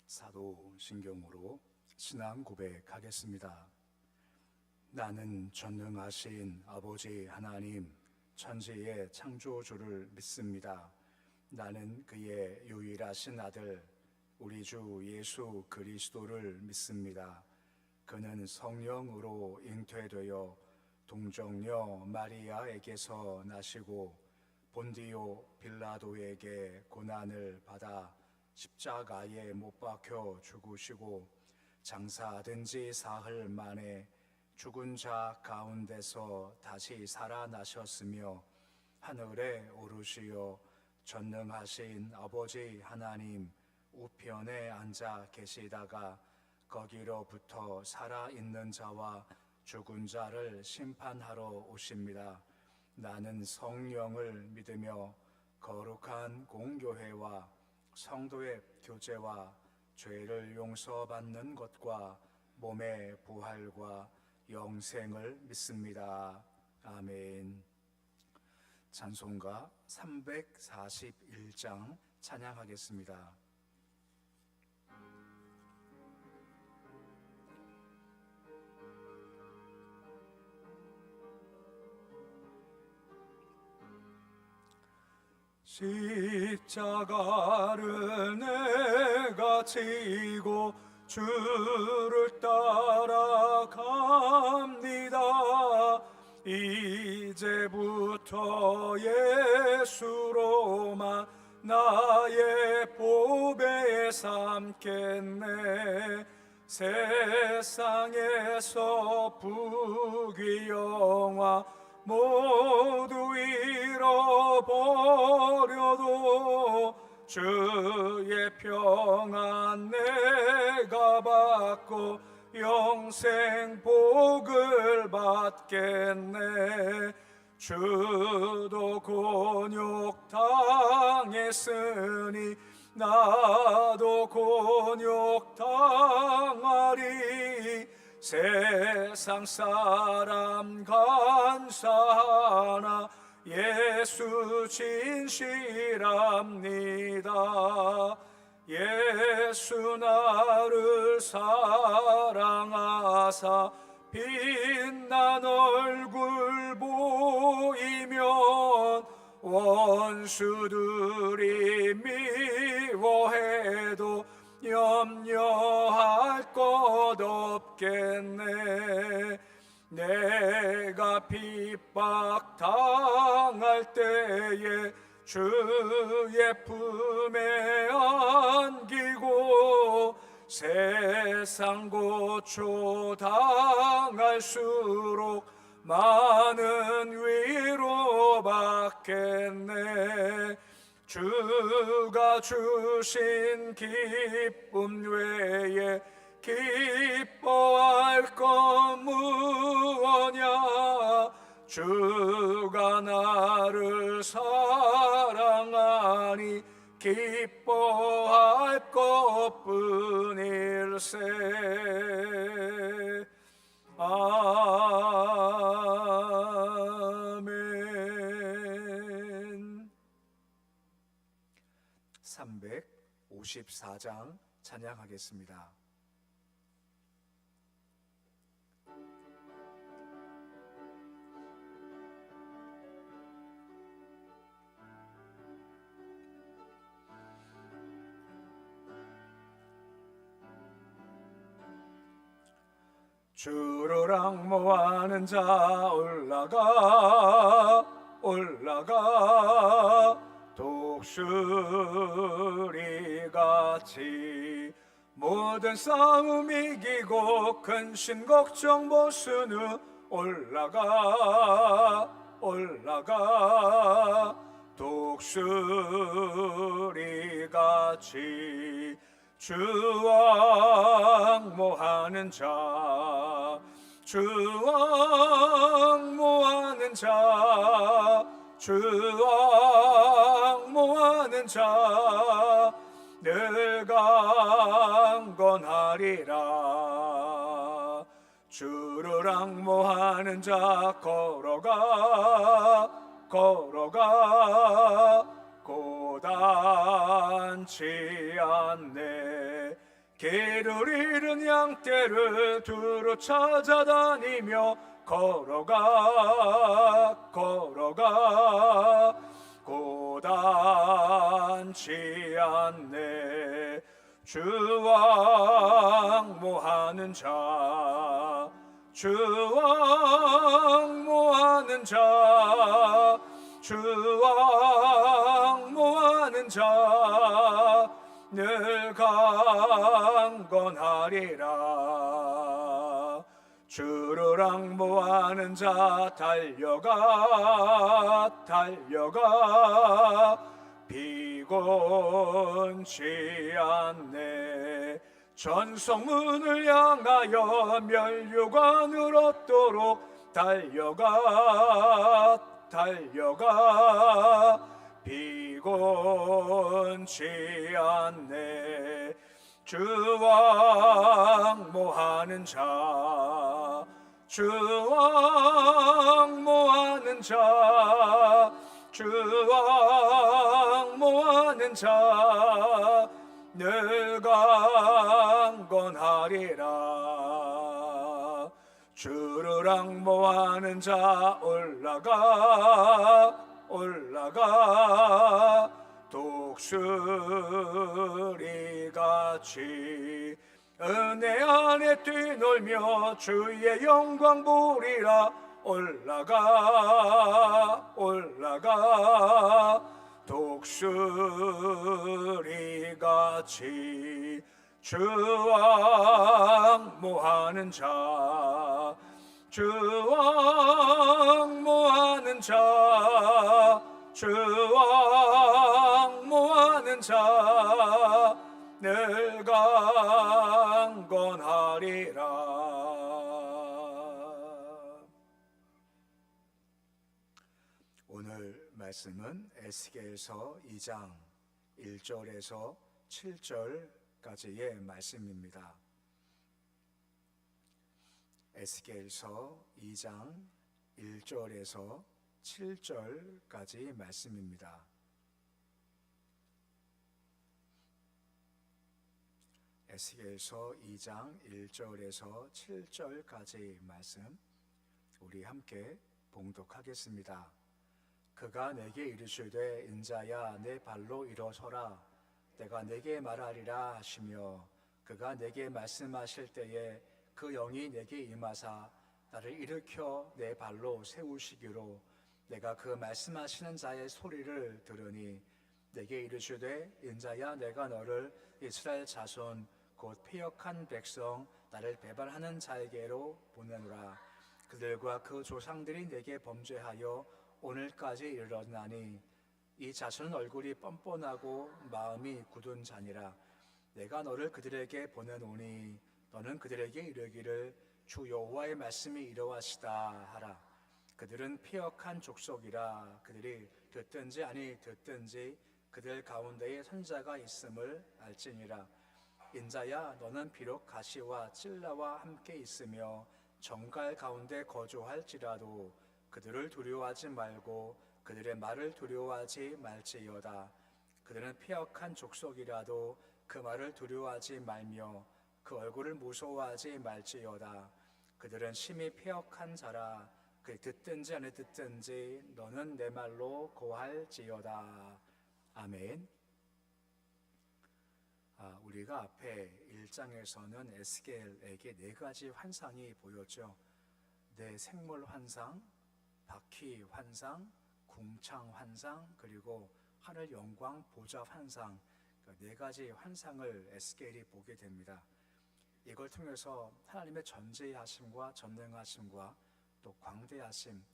사도신경으로 신앙 고백하겠습니다. 나는 전능하신 아버지 하나님, 천지의 창조주를 믿습니다. 나는 그의 유일하신 아들 우리 주 예수 그리스도를 믿습니다. 그는 성령으로 잉태되어 동정녀 마리아에게서 나시고 본디오 빌라도에게 고난을 받아 십자가에 못 박혀 죽으시고 장사된 지 사흘 만에 죽은 자 가운데서 다시 살아나셨으며 하늘에 오르시어 전능하신 아버지 하나님 우편에 앉아 계시다가 거기로부터 살아있는 자와 죽은 자를 심판하러 오십니다. 나는 성령을 믿으며 거룩한 공교회와 성도의 교제와 죄를 용서받는 것과 몸의 부활과 영생을 믿습니다. 아멘. 찬송가 341장 찬양하겠습니다. 십자가를 내가 지고 주를 따라갑니다. 이제부터 예수로만 나의 보배 삼겠네. 세상에서 부귀영화 모두 잃어버려도 주의 평안 내가 받고 영생 복을 받겠네. 주도 곤욕 당했으니 나도 곤욕 당하리. 세상 사람 간사하나 예수 진실합니다. 예수 나를 사랑하사 빛난 얼굴 보이면 원수들이 미워해도 염려할 것 없겠네. 내가 핍박 당할 때에 주의 품에 안기고 세상 고초 당할수록 많은 위로 받겠네. 주가 주신 기쁨 외에 기뻐할 것 무엇냐. 주가 나를 사랑하니 기뻐할 것뿐일세. 아멘. 354장 찬양하겠습니다. 주를 앙모하는 자 올라가 독수리같이 모든 싸움 이기고 근심 걱정 보수는 올라가 독수리같이 주 앙모하는 자 늘 강건하리라. 주를 앙모하는 자 걸어가 고단치 않네. 길을 잃은 양떼를 두루 찾아다니며 걸어가 고단치 않네. 주왕모하는 자 주왕모하는 자 주왕모하는 자 늘 강건하리라. 주를 앙모하는 자 달려가 비곤치 않네. 전성문을 향하여 면류관을 얻도록 달려가 비곤치 않네. 주왕모하는 자 주왕모하는 자 주왕모하는 자 늘 강건하리라. 주를 앙모하는 자 올라가 독수리같이 은혜 안에 뛰놀며 주의 영광 보리라. 올라가 독수리같이 주왕모하는 자 주왕모하는 자 주왕모하는 자 늘 강건하리라. 오늘 말씀은 에스겔서 2장 1절에서 7절까지의 말씀입니다. 에스겔서 2장 1절에서 7절까지 말씀입니다. 에스겔서 2장 1절에서 7절까지 말씀 우리 함께 봉독하겠습니다. 그가 내게 이르시되 인자야 내 발로 일어서라 내가 내게 말하리라 하시며 그가 내게 말씀하실 때에 그 영이 내게 임하사 나를 일으켜 내 발로 세우시기로 내가 그 말씀하시는 자의 소리를 들으니 내게 이르시되 인자야 내가 너를 이스라엘 자손 곧 패역한 백성 나를 배반하는 자에게로 보내노라. 그들과 그 조상들이 내게 범죄하여 오늘까지 이르렀나니 이 자손은 얼굴이 뻔뻔하고 마음이 굳은 자니라. 내가 너를 그들에게 보내노니 너는 그들에게 이르기를 주 여호와의 말씀이 이러하시다 하라. 그들은 패역한 족속이라. 그들이 듣든지 아니 듣든지 그들 가운데에 선자가 있음을 알지니라. 인자야 너는 비록 가시와 찔라와 함께 있으며 정갈 가운데 거주할지라도 그들을 두려워하지 말고 그들의 말을 두려워하지 말지어다. 그들은 패역한 족속이라도 그 말을 두려워하지 말며 그 얼굴을 무서워하지 말지어다. 그들은 심히 패역한 자라. 그리 듣든지 안 듣든지 너는 내 말로 고할지어다. 아멘. 우리가 앞에 1장에서는 에스겔에게 4가지 환상이 보였죠. 내 생물 환상, 바퀴 환상, 궁창 환상, 그리고 하늘 영광 보좌 환상, 4가지 환상을 에스겔이 보게 됩니다. 이걸 통해서 하나님의 전지하심과 전능하심과 또 광대하심,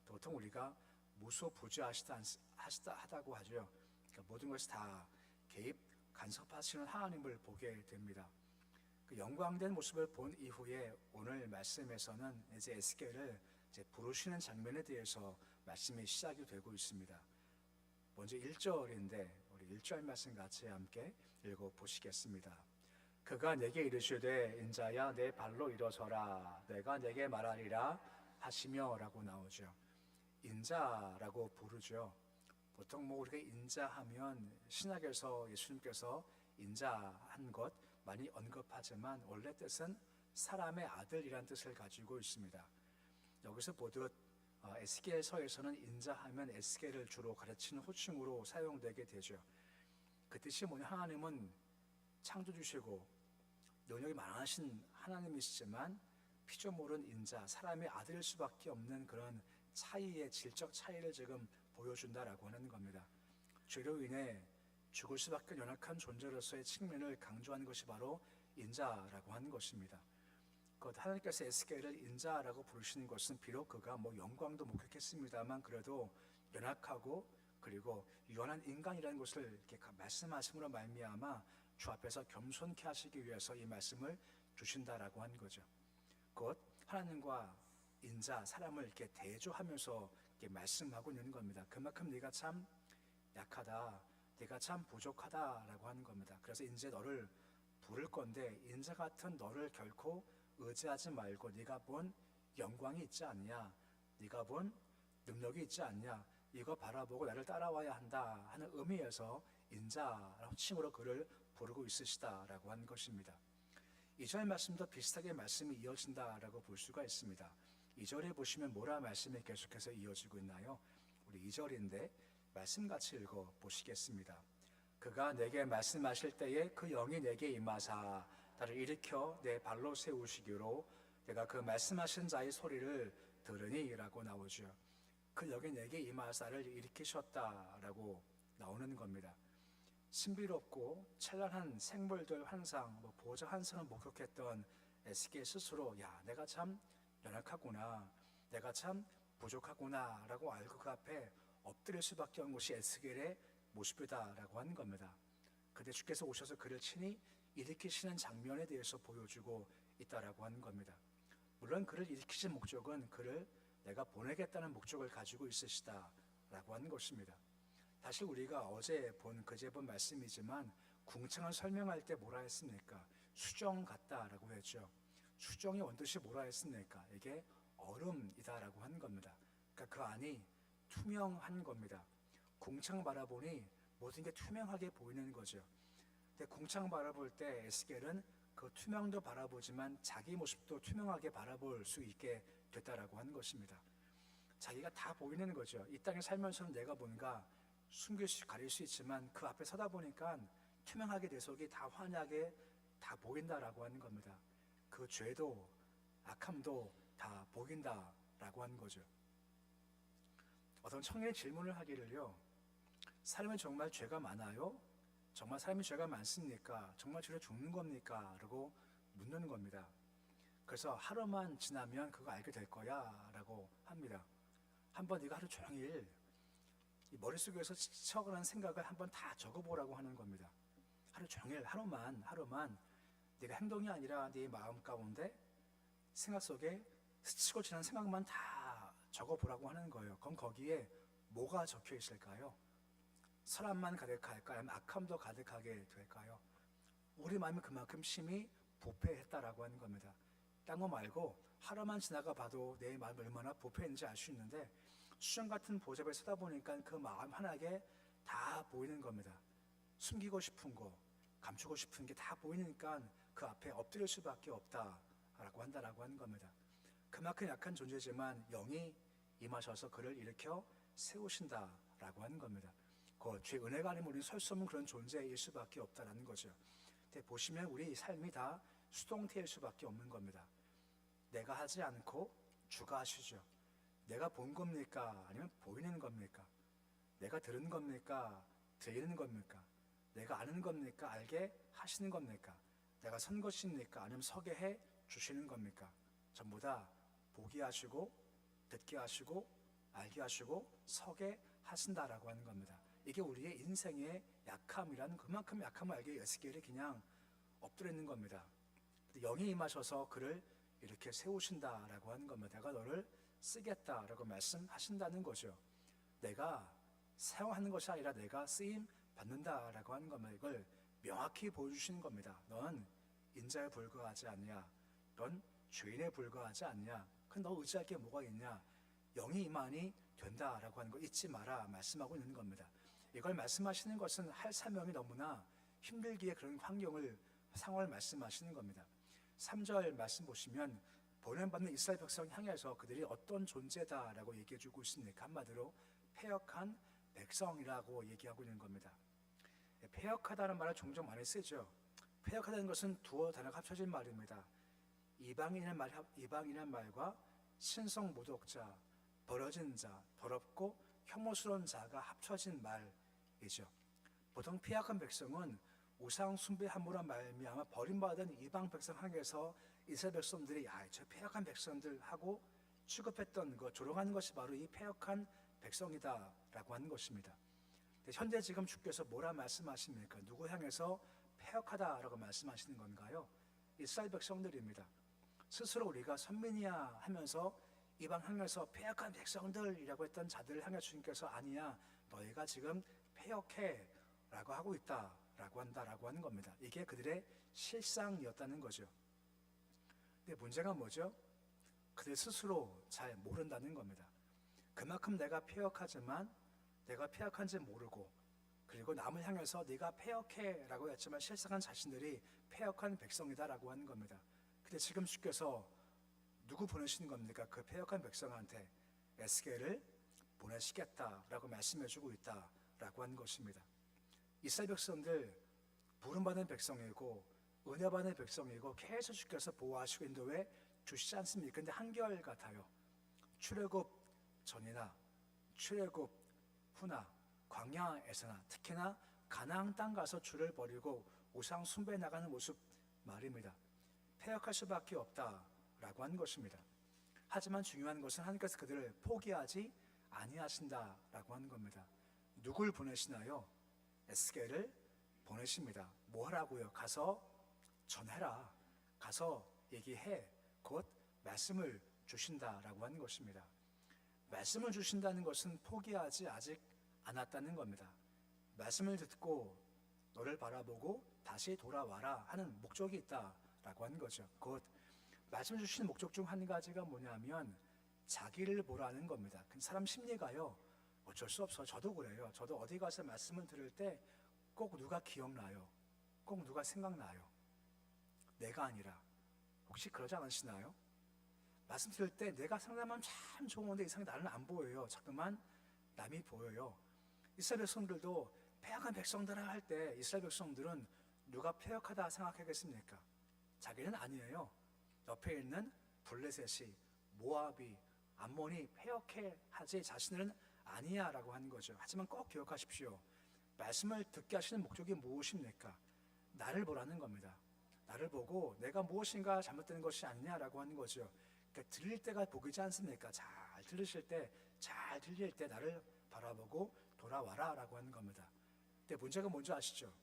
보통 우리가 무소부지하시다고 하죠. 그러니까 모든 것이 다 개입, 간섭하시는 하나님을 보게 됩니다. 그 영광된 모습을 본 이후에 오늘 말씀에서는 이제 에스겔을 부르시는 장면에 대해서 말씀이 시작이 되고 있습니다. 먼저 1절인데 우리 1절 말씀 같이 함께 읽어보시겠습니다. 그가 내게 이르시되 인자야 내 발로 일어서라 내가 내게 말하리라 하시며 라고 나오죠. 인자라고 부르죠. 보통 우리가 인자하면 신약에서 예수님께서 인자한 것, 많이 언급하지만 원래 뜻은 사람의 아들이란 뜻을 가지고 있습니다. 여기서 보듯 에스겔서에서는 인자하면 에스겔을 주로 가르치는 호칭으로 사용되게 되죠. 그 뜻이 뭐냐, 하나님은 창조주시고 능력이 많으신 하나님이시지만 피조물은 인자, 사람의 아들일 수밖에 없는 그런 차이의 질적 차이를 지금 보여준다라고 하는 겁니다. 죄로 인해 죽을 수밖에 연약한 존재로서의 측면을 강조하는 것이 바로 인자라고 하는 것입니다. 하나님께서 에스겔을 인자라고 부르시는 것은 비록 그가 영광도 목격했습니다만 그래도 연약하고 그리고 유한한 인간이라는 것을 이렇게 말씀하심으로 말미암아 주 앞에서 겸손케 하시기 위해서 이 말씀을 주신다라고 한 거죠. 곧 하나님과 인자, 사람을 이렇게 대조하면서 이렇게 말씀하고 있는 겁니다. 그만큼 네가 참 약하다, 네가 참 부족하다라고 하는 겁니다. 그래서 이제 너를 부를 건데 인자 같은 너를 결코 의지하지 말고 네가 본 영광이 있지 않냐, 네가 본 능력이 있지 않냐, 이거 바라보고 나를 따라와야 한다 하는 의미에서 인자라고 칭으로 그를 부르고 있으시다라고 하는 것입니다. 2절 말씀도 비슷하게 말씀이 이어진다라고 볼 수가 있습니다. 2절에 보시면 뭐라 말씀이 계속해서 이어지고 있나요? 우리 2절인데 말씀 같이 읽어 보시겠습니다. 그가 내게 말씀하실 때에 그 영이 내게 임하사 나를 일으켜 내 발로 세우시기로 내가 그 말씀하신 자의 소리를 들으니 라고 나오죠. 그 영이 내게 임하사 나를 일으키셨다라고 나오는 겁니다. 신비롭고 찬란한 생물들 환상, 보좌 환상을 목격했던 에스겔 스스로 내가 참 연약하구나, 내가 참 부족하구나 라고 알고 그 앞에 엎드릴 수밖에 없는 것이 에스겔의 모습이다라고 하는 겁니다. 그때 주께서 오셔서 그를 친히 일으키시는 장면에 대해서 보여주고 있다라고 하는 겁니다. 물론 그를 일으키신 목적은 그를 내가 보내겠다는 목적을 가지고 있으시다라고 하는 것입니다. 사실 우리가 그제 본 말씀이지만 궁창을 설명할 때 뭐라 했습니까? 수정 같다라고 했죠. 수정의 원뜻이 뭐라 했습니까? 이게 얼음이다라고 하는 겁니다. 그러니까 그 안이 투명한 겁니다. 궁창 바라보니 모든 게 투명하게 보이는 거죠. 근데 궁창 바라볼 때 에스겔은 그 투명도 바라보지만 자기 모습도 투명하게 바라볼 수 있게 됐다라고 하는 것입니다. 자기가 다 보이는 거죠. 이 땅에 살면서는 내가 뭔가 가릴 수 있지만 그 앞에 서다 보니까 투명하게 내 속이 다 환하게 다 보인다라고 하는 겁니다. 그 죄도 악함도 다 보인다라고 하는 거죠. 어떤 청년이 질문을 하기를요, 사람은 정말 죄가 많아요? 정말 사람이 죄가 많습니까? 정말 죄로 죽는 겁니까? 라고 묻는 겁니다. 그래서 하루만 지나면 그거 알게 될 거야 라고 합니다. 한번 네가 하루 종일 이 머릿속에서 스쳐가는 생각을 한번 다 적어보라고 하는 겁니다. 하루 종일 하루만 네가 행동이 아니라 네 마음 가운데 생각 속에 스치고 지난 생각만 다 적어보라고 하는 거예요. 그럼 거기에 뭐가 적혀 있을까요? 사람만 가득할까요? 아니면 악함도 가득하게 될까요? 우리 마음이 그만큼 심히 부패했다라고 하는 겁니다. 딴 거 말고 하루만 지나가 봐도 내 마음이 얼마나 부패했는지 알 수 있는데 수정 같은 보좌에 서다 보니까 그 마음 하나게 다 보이는 겁니다. 숨기고 싶은 거, 감추고 싶은 게 다 보이니까 그 앞에 엎드릴 수밖에 없다라고 한다라고 하는 겁니다. 그만큼 약한 존재지만 영이 임하셔서 그를 일으켜 세우신다라고 하는 겁니다. 그 죄 은혜가 아니면 우리는 설 수 없는 그런 존재일 수밖에 없다라는 거죠. 근데 보시면 우리 삶이 다 수동태일 수밖에 없는 겁니다. 내가 하지 않고 주가 하시죠. 내가 본 겁니까? 아니면 보이는 겁니까? 내가 들은 겁니까? 들리는 겁니까? 내가 아는 겁니까? 알게 하시는 겁니까? 내가 선 것입니까? 아니면 서게 해 주시는 겁니까? 전부 다 보게 하시고 듣게 하시고 알게 하시고 서게 하신다라고 하는 겁니다. 이게 우리의 인생의 약함이라는, 그만큼 약함을 알게 에스겔이 그냥 엎드려 있는 겁니다. 영이 임하셔서 그를 이렇게 세우신다라고 하는 겁니다. 내가 너를 쓰겠다라고 말씀하신다는 거죠. 내가 사용하는 것이 아니라 내가 쓰임 받는다라고 하는 겁니다. 이걸 명확히 보여주시는 겁니다. 넌 인자에 불과하지 않냐? 넌 죄인에 불과하지 않냐? 너 의지할 게 뭐가 있냐? 영이 임하니 된다라고 하는 거 잊지 마라 말씀하고 있는 겁니다. 이걸 말씀하시는 것은 할 사명이 너무나 힘들기에 그런 환경을 상황을 말씀하시는 겁니다. 3절 말씀 보시면 보냄받는 이스라엘 백성 향해서 그들이 어떤 존재다라고 얘기해주고 있습니까? 한마디로 패역한 백성이라고 얘기하고 있는 겁니다. 패역하다는 말을 종종 많이 쓰죠. 패역하다는 것은 두어 단어가 합쳐진 말입니다. 이방인의 말과 신성 모독자, 벌어진 자, 더럽고 혐오스러운 자가 합쳐진 말이죠. 보통 패역한 백성은 우상 숭배함으로 말미암아 버림받은 이방 백성 향해서 이스라엘 백성들이 저 패역한 백성들 하고 취급했던 것, 조롱하는 것이 바로 이 패역한 백성이다라고 하는 것입니다. 현재 지금 주께서 뭐라 말씀하십니까? 누구 향해서 패역하다라고 말씀하시는 건가요? 이스라엘 백성들입니다. 스스로 우리가 선민이야 하면서 이방 향해서 패역한 백성들이라고 했던 자들을 향해 주님께서 아니야, 너희가 지금 패역해 라고 하고 있다라고 한다라고 하는 겁니다. 이게 그들의 실상이었다는 거죠. 근데 문제가 뭐죠? 그들 스스로 잘 모른다는 겁니다. 그만큼 내가 패역하지만 내가 패역한지 모르고, 그리고 남을 향해서 네가 패역해 라고 했지만 실상은 자신들이 패역한 백성이다라고 하는 겁니다. 근데 지금 주께서 누구 보내시는 겁니까? 그 패역한 백성한테 에스겔을 보내시겠다라고 말씀해주고 있다라고 하는 것입니다. 이스라엘 백성들 부름받은 백성이고 은혜받은 백성이고 계속 주께서 보호하시고 인도해 주시지 않습니까? 근데 한결같아요. 출애굽 전이나 출애굽 후나 광야에서나 특히나 가나안 땅 가서 주를 버리고 우상 숭배 나가는 모습 말입니다. 패역할 수밖에 없다라고 하는 것입니다. 하지만 중요한 것은 하나님께서 그들을 포기하지 아니하신다라고 하는 겁니다. 누굴 보내시나요? 에스겔을 보내십니다. 뭐 하라고요? 가서 전해라. 가서 얘기해. 곧 말씀을 주신다라고 하는 것입니다. 말씀을 주신다는 것은 포기하지 아직 않았다는 겁니다. 말씀을 듣고 너를 바라보고 다시 돌아와라 하는 목적이 있다라고 하는 거죠. 곧 말씀 주시는 목적 중 한 가지가 뭐냐면 자기를 보라는 겁니다. 사람 심리가요, 어쩔 수 없어. 저도 그래요. 저도 어디 가서 말씀을 들을 때 꼭 누가 기억나요. 꼭 누가 생각나요. 내가 아니라. 혹시 그러지 않으시나요? 말씀 들을 때 내가 생각하면 참 좋은데 이상하게 나는 안 보여요. 자꾸만 남이 보여요. 이스라엘 백성들도 패역한 백성들아 할 때 이스라엘 백성들은 누가 패역하다 생각하겠습니까? 자기는 아니에요. 옆에 있는 블레셋이, 모압이, 암몬이 패역해 하지 자신은 아니야 라고 하는 거죠. 하지만 꼭 기억하십시오. 말씀을 듣게 하시는 목적이 무엇입니까? 나를 보라는 겁니다. 나를 보고 내가 무엇인가 잘못되는 것이 아니냐라고 하는 거죠. 그러니까 들릴 때가 복이지 않습니까? 잘 들으실 때, 잘 들릴 때 나를 바라보고 돌아와라 라고 하는 겁니다. 근데 문제가 뭔지 아시죠?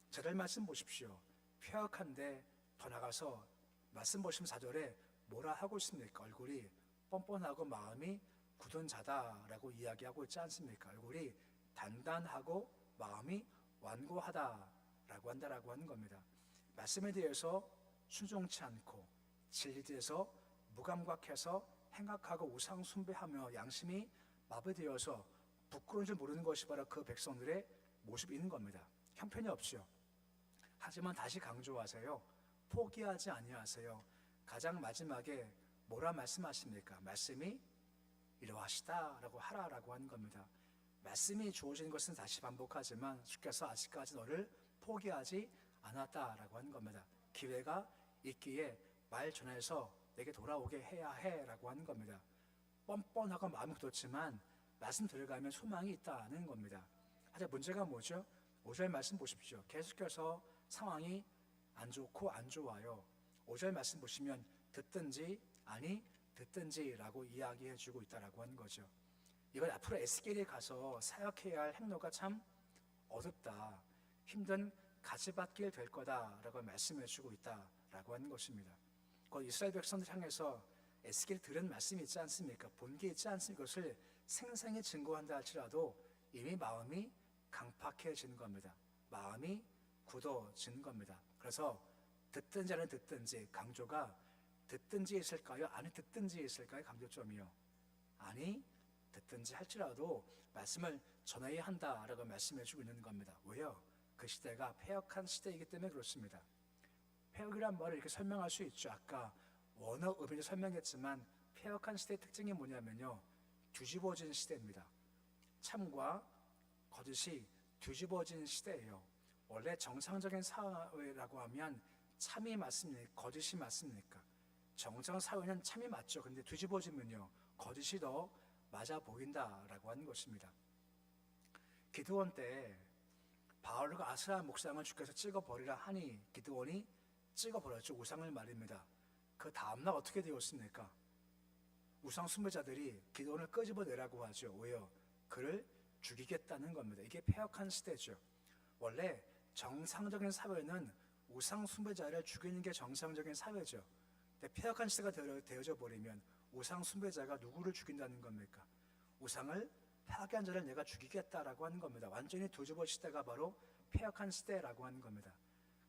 저를 말씀 보십시오. 패역한데 더 나가서 말씀 보시면 4절에 뭐라 하고 있습니까? 얼굴이 뻔뻔하고 마음이 굳은 자다라고 이야기하고 있지 않습니까? 얼굴이 단단하고 마음이 완고하다라고 한다라고 하는 겁니다. 말씀에 대해서 순종치 않고 진리에 대해서 무감각해서 행악하고 우상 숭배하며 양심이 마비되어서 부끄러운 줄 모르는 것이 바로 그 백성들의 모습이 있는 겁니다. 형편이 없죠. 하지만 다시 강조하세요. 포기하지 아니하세요. 가장 마지막에 뭐라 말씀하십니까? 말씀이 이러하시다라고 하라라고 하는 겁니다. 말씀이 주어진 것은 다시 반복하지만 주께서 아직까지 너를 포기하지 않았다라고 하는 겁니다. 기회가 있기에 말 전해서 내게 돌아오게 해야 해라고 하는 겁니다. 뻔뻔하고 마음이 굳었지만 말씀 들어가면 소망이 있다는 겁니다. 하지만 문제가 뭐죠? 5절 말씀 보십시오. 계속해서 상황이 안 좋고 안 좋아요. 5절 말씀 보시면 듣든지 아니 듣든지라고 이야기해 주고 있다라고 하는 거죠. 이건 앞으로 에스겔에 가서 사역해야 할 행로가 참 어둡다, 힘든 가지밭길 될 거다라고 말씀해 주고 있다라고 하는 것입니다. 곧 이스라엘 백성들 향해서 에스겔이 들은 말씀이 있지 않습니까? 본 게 있지 않습니까? 그것을 생생히 증거한다 할지라도 이미 마음이 강팍해지는 겁니다. 마음이 굳어지는 겁니다. 그래서 듣든지 아니 듣든지, 강조가 듣든지 있을까요? 아니 듣든지 있을까요? 강조점이요. 아니 듣든지 할지라도 말씀을 전해야 한다라고 말씀해주고 있는 겁니다. 왜요? 그 시대가 패역한 시대이기 때문에 그렇습니다. 폐역이란 말을 이렇게 설명할 수 있죠. 아까 원어 의미를 설명했지만 폐역한 시대의 특징이 뭐냐면요, 뒤집어진 시대입니다. 참과 거짓이 뒤집어진 시대예요. 원래 정상적인 사회라고 하면 참이 맞습니까? 거짓이 맞습니까? 정상 사회는 참이 맞죠. 근데 뒤집어지면요, 거짓이 더 맞아 보인다라고 하는 것입니다. 기드온 때 바울과 아스라 목상을 주께서 찍어버리라 하니 기드온이 찍어버렸죠. 우상을 말입니다. 그 다음날 어떻게 되었습니까? 우상 숭배자들이 기드온을 끄집어내라고 하죠. 왜요? 그를 죽이겠다는 겁니다. 이게 폐역한 시대죠. 원래 정상적인 사회는 우상 숭배자를 죽이는 게 정상적인 사회죠. 근데 폐역한 시대가 되어져 버리면 우상 숭배자가 누구를 죽인다는 겁니까? 우상을 파괴한 자를 내가 죽이겠다라고 하는 겁니다. 완전히 뒤집어 시대가 바로 폐역한 시대라고 하는 겁니다.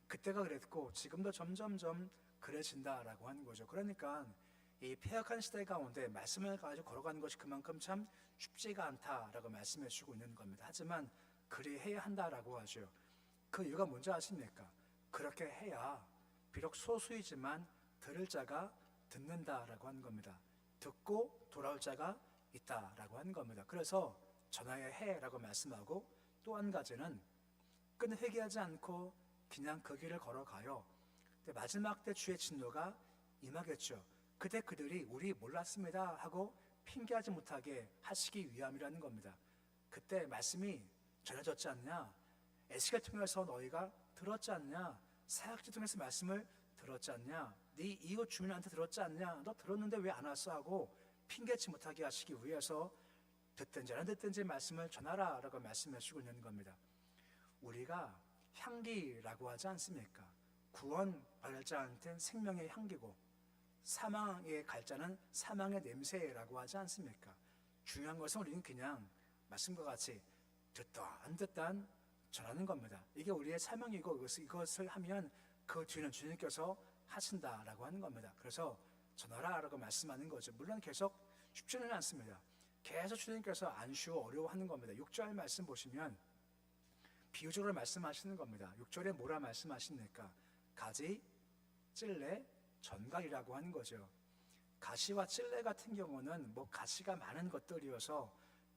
그때가 그랬고 지금도 점점점 그래진다라고 하는 거죠. 그러니까 이 폐역한 시대 가운데 말씀을 가지고 걸어가는 것이 그만큼 참 쉽지가 않다라고 말씀해 주고 있는 겁니다. 하지만 그리해야 한다라고 하죠. 그 이유가 뭔지 아십니까? 그렇게 해야 비록 소수이지만 들을 자가 듣는다라고 하는 겁니다. 듣고 돌아올 자가 있다라고 하는 겁니다. 그래서 전하여야 해라고 말씀하고, 또 한 가지는 끈 회개하지 않고 그냥 그 길을 걸어가요. 마지막 때 주의 진노가 임하겠죠. 그때 그들이 우리 몰랐습니다 하고 핑계하지 못하게 하시기 위함이라는 겁니다. 그때 말씀이 전해졌지 않냐? 에스겔 통해서 너희가 들었지 않냐? 사역지 통해서 말씀을 들었지 않냐? 네 이웃 주민한테 들었지 않냐? 너 들었는데 왜 안 왔어? 하고 핑계치 못하게 하시기 위해서 듣든지 안 듣든지 말씀을 전하라 라고 말씀해 주고 있는 겁니다. 우리가 향기라고 하지 않습니까? 구원 받을 자한테는 생명의 향기고 사망의 갈 자는 사망의 냄새라고 하지 않습니까? 중요한 것은 우리는 그냥 말씀과 같이 듣다 안 듣다 전하는 겁니다. 이게 우리의 사명이고 이것을 하면 그 뒤는 주님께서 하신다라고 하는 겁니다. 그래서 전하라 라고 말씀하는 거죠. 물론 계속 쉽지는 않습니다. 계속 주님께서 안 쉬워 어려워하는 겁니다. 6절 말씀 보시면 비유적으로 말씀하시는 겁니다. 6절에 뭐라 말씀하십니까? 가지, 찔레, 전갈이라고 하는 거죠. 가시와 찔레 같은 경우는 가시가 많은 것들이어서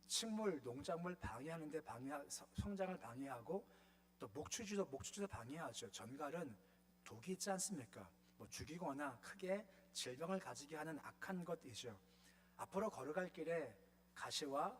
식물, 농작물 방해하는데 성장을 방해하고 또 목축지도 방해하죠. 전갈은 독이 있지 않습니까? 죽이거나 크게 질병을 가지게 하는 악한 것이죠. 앞으로 걸어갈 길에 가시와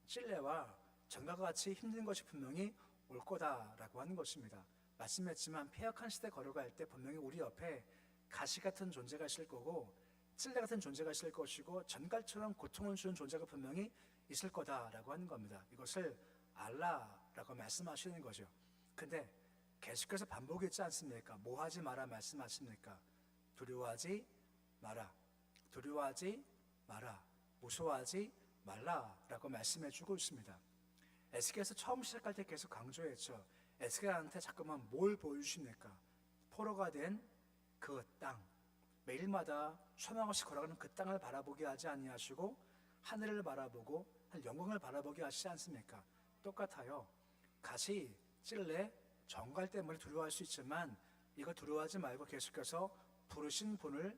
찔레와 전갈과 같이 힘든 것이 분명히 올 거다라고 하는 것입니다. 말씀했지만 폐역한 시대 걸어갈 때 분명히 우리 옆에 가시 같은 존재가 있을 거고 찔레 같은 존재가 있을 것이고 전갈처럼 고통을 주는 존재가 분명히 있을 거다라고 하는 겁니다. 이것을 알라라고 말씀하시는 거죠. 근데 계속해서 반복이 있지 않습니까? 뭐 하지 마라 말씀하십니까? 두려워하지 마라, 두려워하지 마라, 무서워하지 말라라고 말씀해 주고 있습니다. 에스겔에서 처음 시작할 때 계속 강조했죠. 에스겔한테 자꾸만 뭘 보여주십니까? 포로가 된 그 땅, 매일마다 소망 없이 걸어가는 그 땅을 바라보게 하지 아니하시고 하늘을 바라보고 영광을 바라보게 하시지 않습니까? 똑같아요. 가시, 찔레, 전갈 때문에 두려워할 수 있지만 이거 두려워하지 말고 계속해서 부르신 분을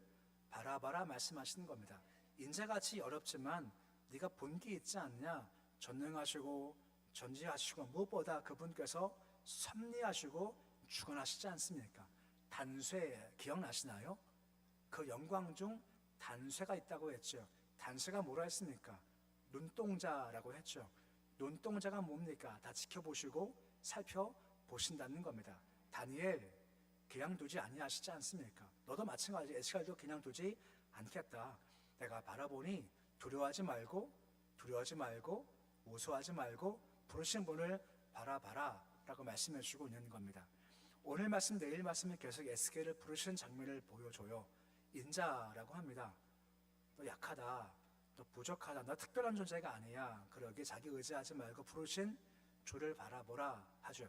바라봐라 말씀하시는 겁니다. 인자같이 어렵지만 네가 본기 있지 않냐? 전능하시고 전지하시고 무엇보다 그분께서 섭리하시고 주권하시지 않습니까? 단쇠 기억나시나요? 그 영광 중 단쇠가 있다고 했죠. 단쇠가 뭐라 했습니까? 눈동자라고 했죠. 눈동자가 뭡니까? 다 지켜보시고 살펴보신다는 겁니다. 다니엘 그냥 두지 아니하시지 않습니까? 너도 마찬가지. 에스겔도 그냥 두지 않겠다. 내가 바라보니 두려워하지 말고 무서워하지 말고 부르신 분을 바라봐라 라고 말씀해 주고 있는 겁니다. 오늘 말씀 내일 말씀은 계속 에스겔을 부르시는 장면을 보여줘요. 인자라고 합니다. 너 약하다, 너 부족하다, 너 특별한 존재가 아니야. 그러기에 자기 의지하지 말고 부르신 주를 바라보라 하죠.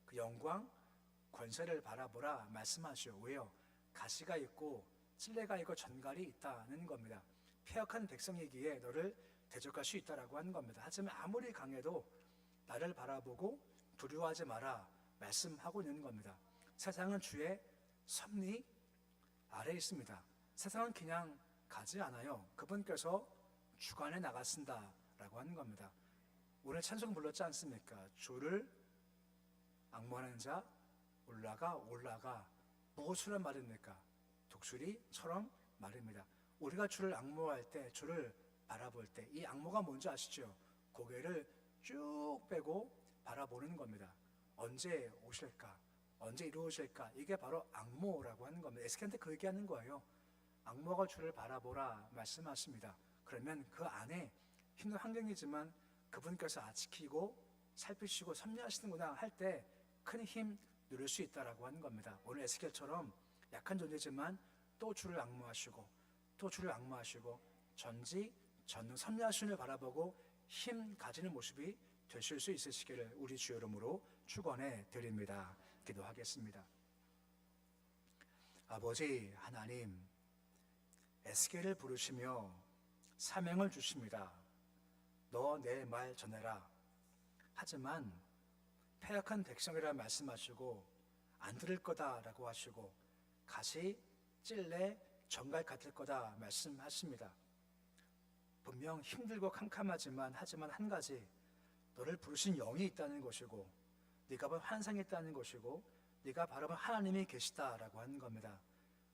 그 영광, 권세를 바라보라 말씀하시오. 왜요? 가시가 있고 찔레가 있고 전갈이 있다는 겁니다. 폐역한 백성이기에 너를 대적할 수 있다라고 하는 겁니다. 하지만 아무리 강해도 나를 바라보고 두려워하지 마라 말씀하고 있는 겁니다. 세상은 주의 섭리 아래에 있습니다. 세상은 그냥 가지 않아요. 그분께서 주관해 나가신다라고 하는 겁니다. 오늘 찬송 불렀지 않습니까? 주를 앙모하는 자 올라가 무엇으로 말입니까? 독수리처럼 말입니다. 우리가 주를 앙모할 때, 주를 바라볼 때, 이 앙모가 뭔지 아시죠? 고개를 쭉 빼고 바라보는 겁니다. 언제 오실까? 언제 이루어질까? 이게 바로 앙모라고 하는 겁니다. 에스겔한테 그 얘기하는 거예요. 앙모가 주를 바라보라 말씀하십니다. 그러면 그 안에 힘든 환경이지만 그분께서 지키고 살피시고 섭리하시는구나 할 때 큰 힘 누릴 수 있다라고 하는 겁니다. 오늘 에스겔처럼 약한 존재지만 또 주를 앙모하시고 또 주를 앙모하시고 전능 섭리하시는 바라보고 힘 가지는 모습이 되실 수 있으시기를 우리 주의 이름으로 축원해 드립니다. 기도하겠습니다. 아버지 하나님, 에스겔을 부르시며 사명을 주십니다. 너 내 말 전해라. 하지만 패역한 백성이라 말씀하시고 안 들을 거다라고 하시고 가시 찔레 정갈 같을 거다 말씀하십니다. 분명 힘들고 캄캄하지만 하지만 한 가지, 너를 부르신 영이 있다는 것이고 네가 본 환상이 있다는 것이고 네가 바라본 하나님이 계시다라고 하는 겁니다.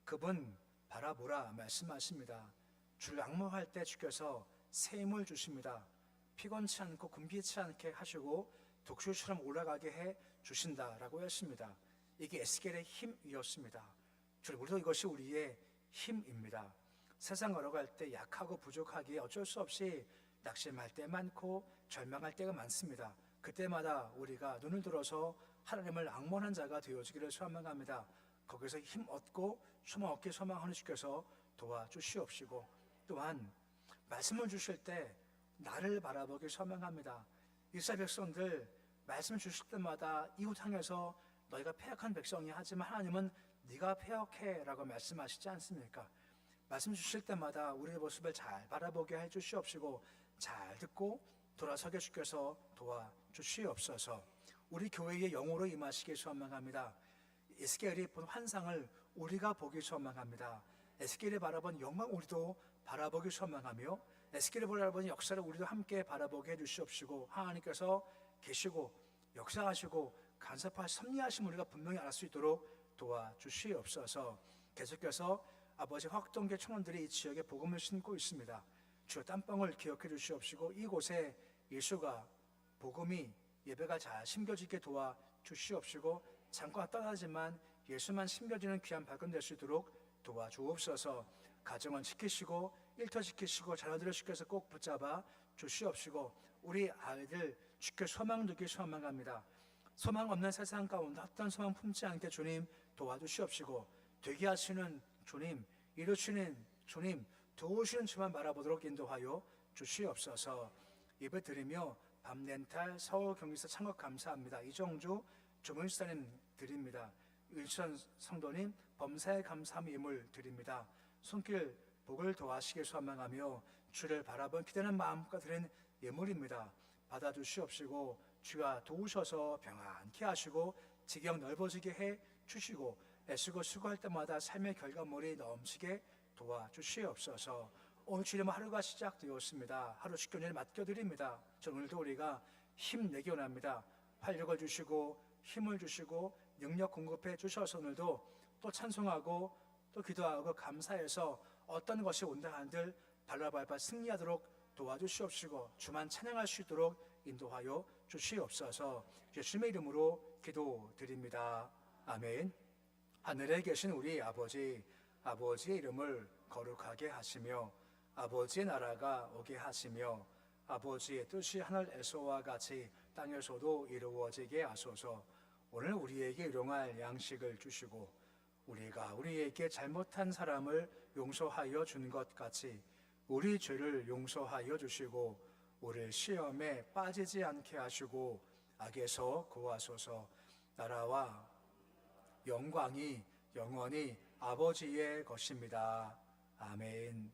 그분 바라보라 말씀하십니다. 주를 앙모할 때 주께서 새 힘을 주십니다. 피곤치 않고 굶기지 않게 하시고 독수리처럼 올라가게 해 주신다라고 했습니다. 이게 에스겔의 힘이었습니다. 주님, 우리도 이것이 우리의 힘입니다. 세상 걸어갈 때 약하고 부족하기에 어쩔 수 없이 낙심할 때 많고 절망할 때가 많습니다. 그때마다 우리가 눈을 들어서 하나님을 앙모하는 자가 되어지기를 소망합니다. 거기서 힘 얻고 소망 얻게 소망하는 주께서 도와주시옵시고, 또한 말씀을 주실 때 나를 바라보기 소망합니다. 이스라엘 백성들 말씀 주실 때마다 이웃 향해서 너희가 패역한 백성이 하지만 하나님은 네가 패역해 라고 말씀하시지 않습니까? 말씀 주실 때마다 우리의 모습을 잘 바라보게 해주시옵시고 잘 듣고 돌아서게 주께서 도와주시옵소서. 우리 교회의 영으로 임하시기 소망합니다. 에스겔이 본 환상을 우리가 보기 소망합니다. 에스겔이 바라본 영광 우리도 바라보기 소망하며 에스겔이 바라본 역사를 우리도 함께 바라보게 해주시옵시고 하나님께서 계시고 역사하시고 간섭하시 섭리하심 우리가 분명히 알 수 있도록 도와주시옵소서. 계속해서 아버지 확동계 청년들이 이 지역에 복음을 신고 있습니다. 주의 땀방울 기억해 주시옵시고 이곳에 예수가 복음이 예배가 잘 심겨지게 도와주시옵시고 잠깐 떠나지만 예수만 심겨지는 귀한 발견 될 수 있도록 도와주옵소서. 가정을 지키시고 일터 지키시고 자녀들을 주께서 꼭 붙잡아 주시옵시고 우리 아이들 주께 소망 두기 소망합니다. 소망 없는 세상 가운데 어떤 소망 품지 않게 주님 도와주시옵시고 되게 하시는 주님, 이루시는 주님, 도우시는 주만 바라보도록 인도하여 주시옵소서. 예배 드리며 밤렌탈 서울 경기서 참석 감사합니다. 이정주 주문사님 드립니다. 일천 성도님 범사에 감사함 예물 드립니다. 손길 복을 더하시길 소망하며 주를 바라본 기대는 마음과 드린 예물입니다. 받아주시옵시고 주가 도우셔서 평안케 하시고 지경 넓어지게 해 주시고 애쓰고 수고할 때마다 삶의 결과물이 넘치게 도와주시옵소서. 오늘 주님 하루가 시작되었습니다. 하루 주권을 맡겨드립니다. 저 오늘도 우리가 힘내기 원합니다. 활력을 주시고 힘을 주시고 능력 공급해 주셔서 오늘도 또 찬송하고 또 기도하고 감사해서 어떤 것이 온다 한들 발라발바 승리하도록 도와주시옵시고 주만 찬양할 수 있도록 인도하여 주시옵소서. 예수님의 이름으로 기도드립니다. 아멘. 하늘에 계신 우리 아버지, 아버지의 이름을 거룩하게 하시며 아버지의 나라가 오게 하시며 아버지의 뜻이 하늘에서와 같이 땅에서도 이루어지게 하소서. 오늘 우리에게 일용할 양식을 주시고 우리가 우리에게 잘못한 사람을 용서하여 준 것 같이 우리 죄를 용서하여 주시고 우리를 시험에 빠지지 않게 하시고 악에서 구하소서. 나라와 영광이 영원히 아버지의 것입니다. 아멘.